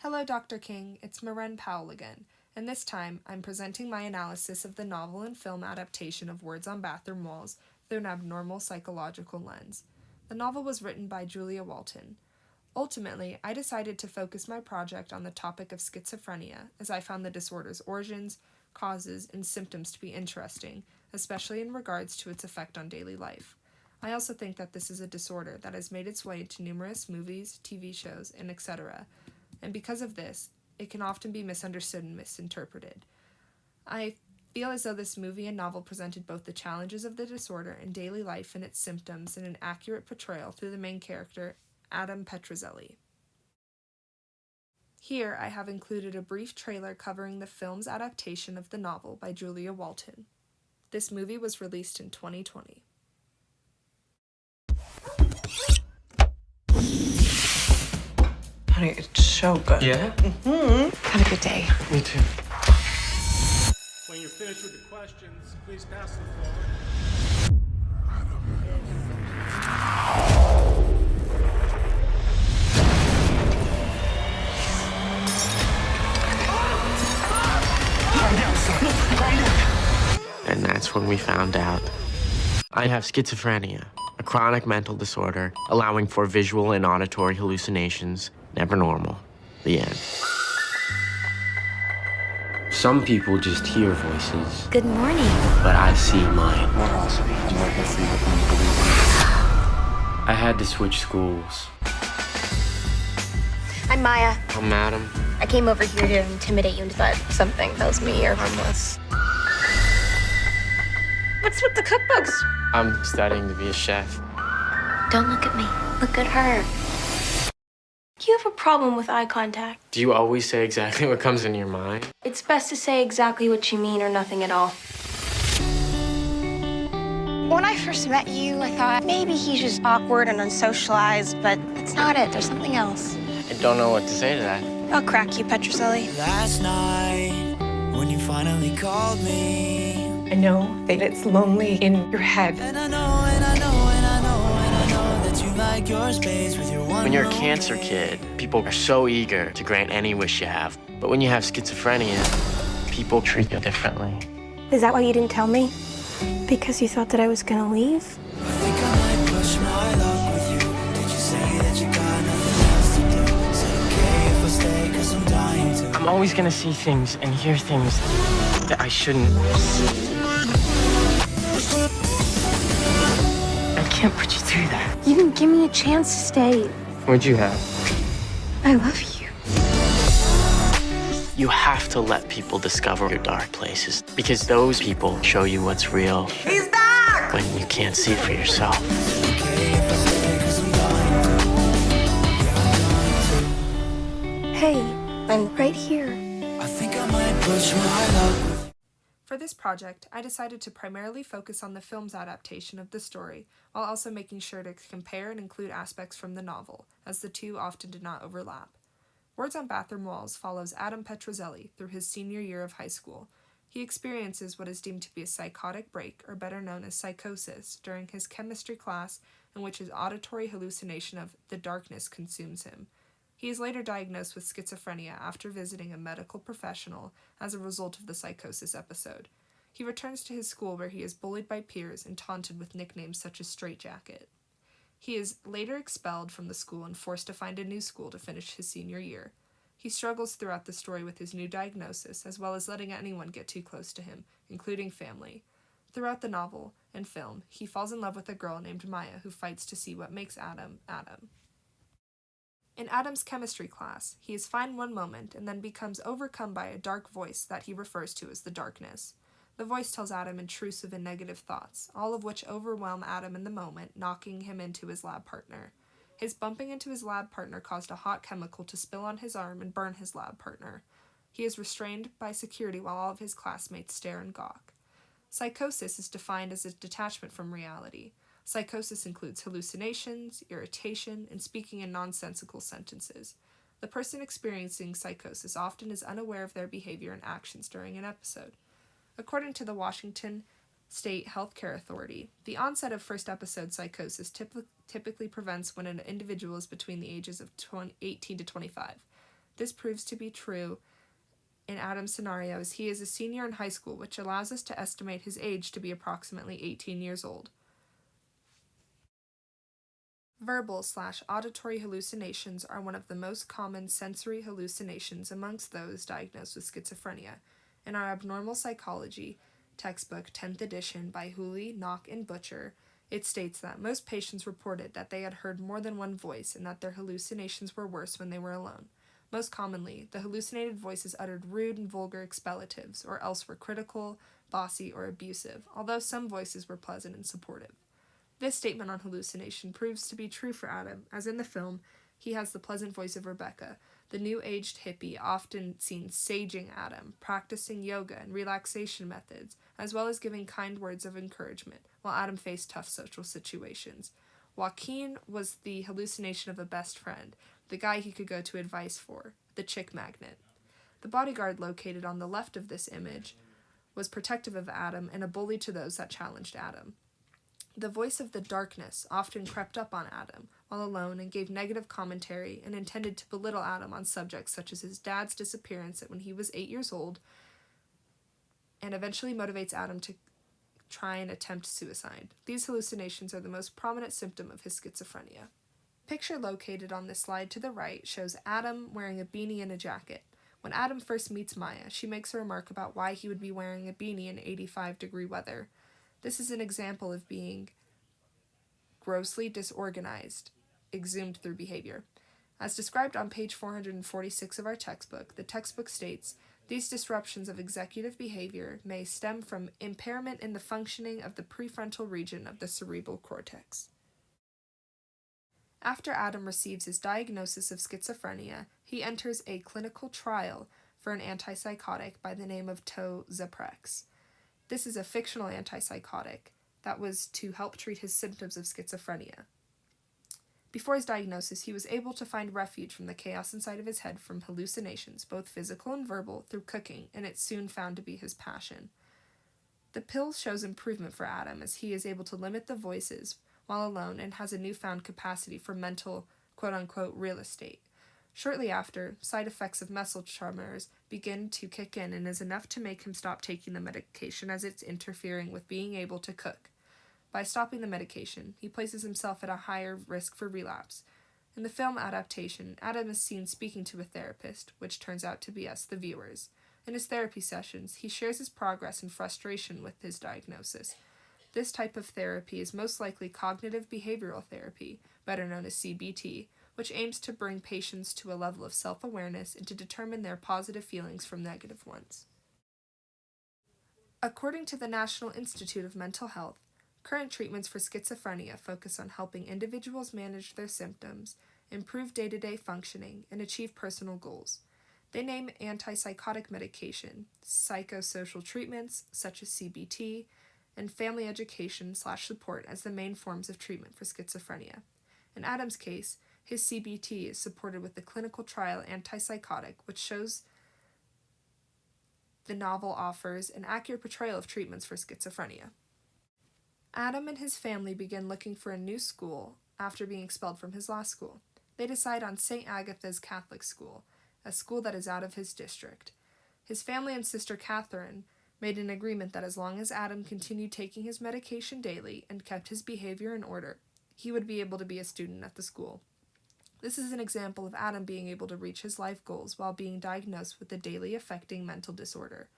Hello, Dr. King. It's Maryn Powell again, and this time I'm presenting my analysis of the novel and film adaptation of Words on Bathroom Walls through an abnormal psychological lens. The novel was written by Julia Walton. Ultimately, I decided to focus my project on the topic of schizophrenia, as I found the disorder's origins, causes, and symptoms to be interesting, especially in regards to its effect on daily life. I also think that this is a disorder that has made its way into numerous movies, TV shows, and etc., and because of this, it can often be misunderstood and misinterpreted. I feel as though this movie and novel presented both the challenges of the disorder and daily life and its symptoms in an accurate portrayal through the main character, Adam Petrozelli. Here I have included a brief trailer covering the film's adaptation of the novel by Julia Walton. This movie was released in 2020. Honey, it's so good. Yeah? Have a good day. Me too. When you're finished with the questions, please pass them forward. And that's when we found out. I have schizophrenia, a chronic mental disorder allowing for visual and auditory hallucinations, never normal. The end. Some people just hear voices, Good morning. but I see mine. What else? You let me see what you believe I had to switch schools. I'm Maya. I'm Adam. I came over here to intimidate you, but something tells me you're harmless. What's with the cookbooks? I'm studying to be a chef. Don't look at me. Look at her. Do you have a problem with eye contact? Do you always say exactly what comes into your mind? It's best to say exactly what you mean or nothing at all. When I first met you, I thought maybe he's just awkward and unsocialized, but that's not it. There's something else. I don't know what to say to that. I'll crack you, Petrozelli. Last night, when you finally called me, I know that it's lonely in your head. and I know that you like your space with your one. When you're a cancer kid, people are so eager to grant any wish you have. But when you have schizophrenia, people treat you differently. Is that why you didn't tell me? Because you thought that I was gonna leave? I think I might push my luck with you. Did you say that you got nothing else to do? Is it okay if I stay? 'Cause I'm dying to. I'm always gonna see things and hear things that I shouldn't see. I can't put you through that. You didn't give me a chance to stay. What'd you have? I love you. You have to let people discover your dark places because those people show you what's real. He's back! When you can't see for yourself. Hey, I'm right here. I think I might push my luck with. For this project, I decided to primarily focus on the film's adaptation of the story, while also making sure to compare and include aspects from the novel, as the two often did not overlap. Words on Bathroom Walls follows Adam Petrozelli through his senior year of high school. He experiences what is deemed to be a psychotic break, or better known as psychosis, during his chemistry class in which his auditory hallucination of the darkness consumes him. He is later diagnosed with schizophrenia after visiting a medical professional as a result of the psychosis episode. He returns to his school where he is bullied by peers and taunted with nicknames such as Straitjacket. He is later expelled from the school and forced to find a new school to finish his senior year. He struggles throughout the story with his new diagnosis, as well as letting anyone get too close to him, including family. Throughout the novel and film, he falls in love with a girl named Maya who fights to see what makes Adam, Adam. In Adam's chemistry class, he is fine one moment and then becomes overcome by a dark voice that he refers to as the darkness. The voice tells Adam intrusive and negative thoughts, all of which overwhelm Adam in the moment, knocking him into his lab partner. His bumping into his lab partner caused a hot chemical to spill on his arm and burn his lab partner. He is restrained by security while all of his classmates stare and gawk. Psychosis is defined as a detachment from reality. Psychosis includes hallucinations, irritation, and speaking in nonsensical sentences. The person experiencing psychosis often is unaware of their behavior and actions during an episode. According to the Washington State Healthcare Authority, the onset of first episode psychosis typically prevents when an individual is between the ages of 18 to 25. This proves to be true in Adam's scenario, as he is a senior in high school, which allows us to estimate his age to be approximately 18 years old. Verbal/auditory hallucinations are one of the most common sensory hallucinations amongst those diagnosed with schizophrenia. In our Abnormal Psychology textbook, 10th edition by Hooley, Knock, and Butcher, it states that most patients reported that they had heard more than one voice and that their hallucinations were worse when they were alone. Most commonly, the hallucinated voices uttered rude and vulgar expellatives, or else were critical, bossy, or abusive, although some voices were pleasant and supportive. This statement on hallucination proves to be true for Adam, as in the film, he has the pleasant voice of Rebecca, the new-aged hippie often seen saging Adam, practicing yoga and relaxation methods, as well as giving kind words of encouragement, while Adam faced tough social situations. Joaquin was the hallucination of a best friend, the guy he could go to advice for, the chick magnet. The bodyguard located on the left of this image was protective of Adam and a bully to those that challenged Adam. The voice of the darkness often crept up on Adam while alone and gave negative commentary and intended to belittle Adam on subjects such as his dad's disappearance when he was 8 years old, and eventually motivates Adam to try and attempt suicide. These hallucinations are the most prominent symptom of his schizophrenia. Picture located on the slide to the right shows Adam wearing a beanie and a jacket. When Adam first meets Maya, she makes a remark about why he would be wearing a beanie in 85-degree weather. This is an example of being grossly disorganized, exhumed through behavior. As described on page 446 of our textbook, the textbook states, these disruptions of executive behavior may stem from impairment in the functioning of the prefrontal region of the cerebral cortex. After Adam receives his diagnosis of schizophrenia, he enters a clinical trial for an antipsychotic by the name of Tozaprex. This is a fictional antipsychotic that was to help treat his symptoms of schizophrenia. Before his diagnosis, he was able to find refuge from the chaos inside of his head from hallucinations, both physical and verbal, through cooking, and it soon found to be his passion. The pill shows improvement for Adam as he is able to limit the voices while alone and has a newfound capacity for mental, quote-unquote, real estate. Shortly after, side effects of muscle tremors begin to kick in and is enough to make him stop taking the medication as it's interfering with being able to cook. By stopping the medication, he places himself at a higher risk for relapse. In the film adaptation, Adam is seen speaking to a therapist, which turns out to be us, the viewers. In his therapy sessions, he shares his progress and frustration with his diagnosis. This type of therapy is most likely cognitive behavioral therapy, better known as CBT, which aims to bring patients to a level of self-awareness and to determine their positive feelings from negative ones. According to the National Institute of Mental Health, current treatments for schizophrenia focus on helping individuals manage their symptoms, improve day-to-day functioning, and achieve personal goals. They name antipsychotic medication, psychosocial treatments such as CBT, and family education/support as the main forms of treatment for schizophrenia. In Adam's case, his CBT is supported with the clinical trial antipsychotic, which shows the novel offers an accurate portrayal of treatments for schizophrenia. Adam and his family begin looking for a new school after being expelled from his last school. They decide on St. Agatha's Catholic School, a school that is out of his district. His family and sister Catherine made an agreement that as long as Adam continued taking his medication daily and kept his behavior in order, he would be able to be a student at the school. This is an example of Adam being able to reach his life goals while being diagnosed with a daily affecting mental disorder.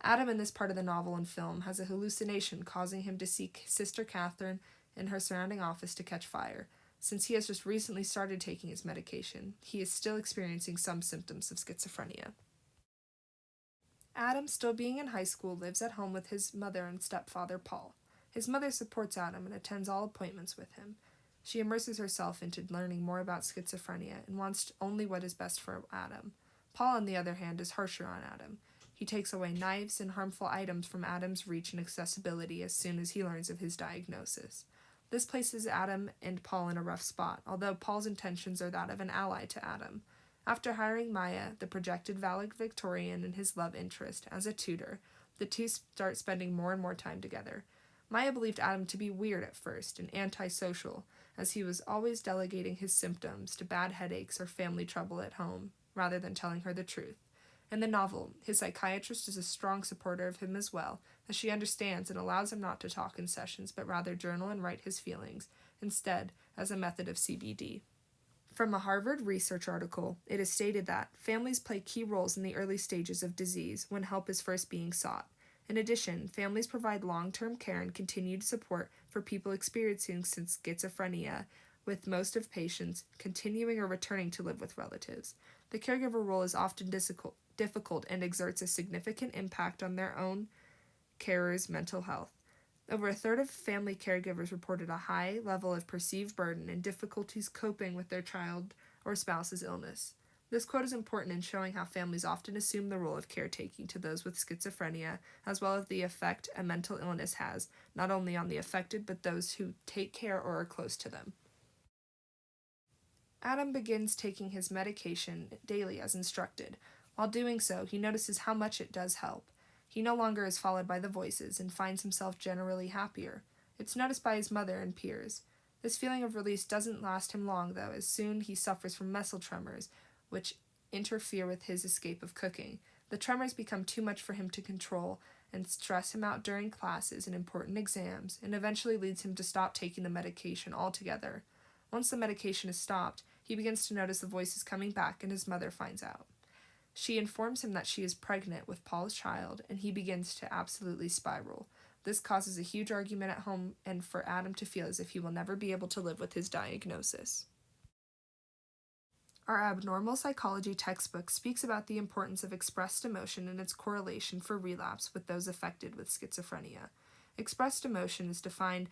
Adam in this part of the novel and film has a hallucination causing him to see Sister Catherine and her surrounding office to catch fire. Since he has just recently started taking his medication, he is still experiencing some symptoms of schizophrenia. Adam, still being in high school, lives at home with his mother and stepfather, Paul. His mother supports Adam and attends all appointments with him. She immerses herself into learning more about schizophrenia and wants only what is best for Adam. Paul, on the other hand, is harsher on Adam. He takes away knives and harmful items from Adam's reach and accessibility as soon as he learns of his diagnosis. This places Adam and Paul in a rough spot, although Paul's intentions are that of an ally to Adam. After hiring Maya, the projected valedictorian and his love interest, as a tutor, the two start spending more and more time together. Maya believed Adam to be weird at first and antisocial, as he was always delegating his symptoms to bad headaches or family trouble at home rather than telling her the truth. In the novel, his psychiatrist is a strong supporter of him as well, as she understands and allows him not to talk in sessions, but rather journal and write his feelings, instead, as a method of CBD. From a Harvard research article, it is stated that families play key roles in the early stages of disease when help is first being sought. In addition, families provide long-term care and continued support for people experiencing schizophrenia, with most of patients continuing or returning to live with relatives. The caregiver role is often difficult and exerts a significant impact on their own carer's mental health. Over a third of family caregivers reported a high level of perceived burden and difficulties coping with their child or spouse's illness. This quote is important in showing how families often assume the role of caretaking to those with schizophrenia, as well as the effect a mental illness has, not only on the affected, but those who take care or are close to them. Adam begins taking his medication daily as instructed. While doing so, he notices how much it does help. He no longer is followed by the voices and finds himself generally happier. It's noticed by his mother and peers. This feeling of release doesn't last him long, though, as soon he suffers from muscle tremors, which interfere with his escape of cooking. The tremors become too much for him to control and stress him out during classes and important exams, and eventually leads him to stop taking the medication altogether. Once the medication is stopped, he begins to notice the voices coming back, and his mother finds out. She informs him that she is pregnant with Paul's child, and he begins to absolutely spiral. This causes a huge argument at home, and for Adam to feel as if he will never be able to live with his diagnosis. Our abnormal psychology textbook speaks about the importance of expressed emotion and its correlation for relapse with those affected with schizophrenia. Expressed emotion is defined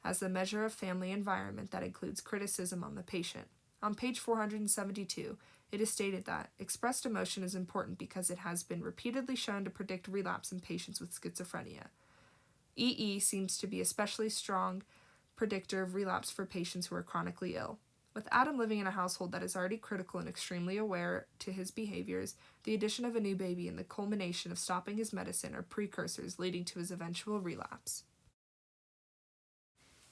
as the measure of family environment that includes criticism on the patient. On page 472, it is stated that expressed emotion is important because it has been repeatedly shown to predict relapse in patients with schizophrenia. EE seems to be especially strong predictor of relapse for patients who are chronically ill. With Adam living in a household that is already critical and extremely aware to his behaviors, the addition of a new baby and the culmination of stopping his medicine are precursors leading to his eventual relapse.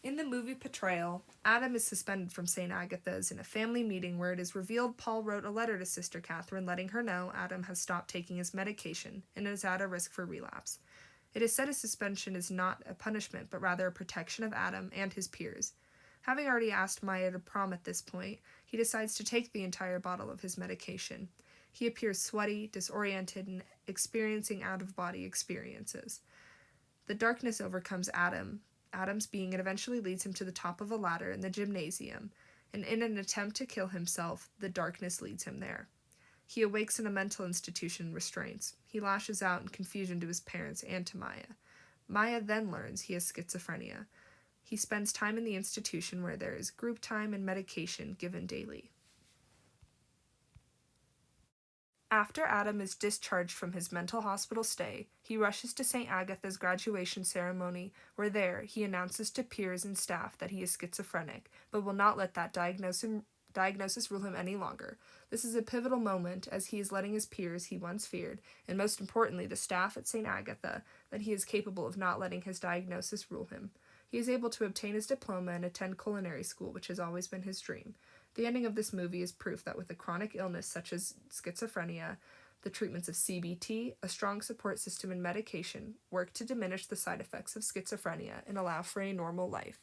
In the movie portrayal, Adam is suspended from St. Agatha's in a family meeting where it is revealed Paul wrote a letter to Sister Catherine letting her know Adam has stopped taking his medication and is at a risk for relapse. It is said his suspension is not a punishment, but rather a protection of Adam and his peers. Having already asked Maya to prom at this point, he decides to take the entire bottle of his medication. He appears sweaty, disoriented, and experiencing out-of-body experiences. The darkness overcomes Adam's being, and eventually leads him to the top of a ladder in the gymnasium, and in an attempt to kill himself, the darkness leads him there. He awakes in a mental institution in restraints. He lashes out in confusion to his parents and to Maya. Maya then learns he has schizophrenia. He spends time in the institution where there is group time and medication given daily. After Adam is discharged from his mental hospital stay, he rushes to St. Agatha's graduation ceremony, where there he announces to peers and staff that he is schizophrenic, but will not let that diagnosis rule him any longer. This is a pivotal moment, as he is letting his peers he once feared, and most importantly the staff at St. Agatha, that he is capable of not letting his diagnosis rule him. He is able to obtain his diploma and attend culinary school, which has always been his dream. The ending of this movie is proof that with a chronic illness such as schizophrenia, the treatments of CBT, a strong support system, and medication work to diminish the side effects of schizophrenia and allow for a normal life.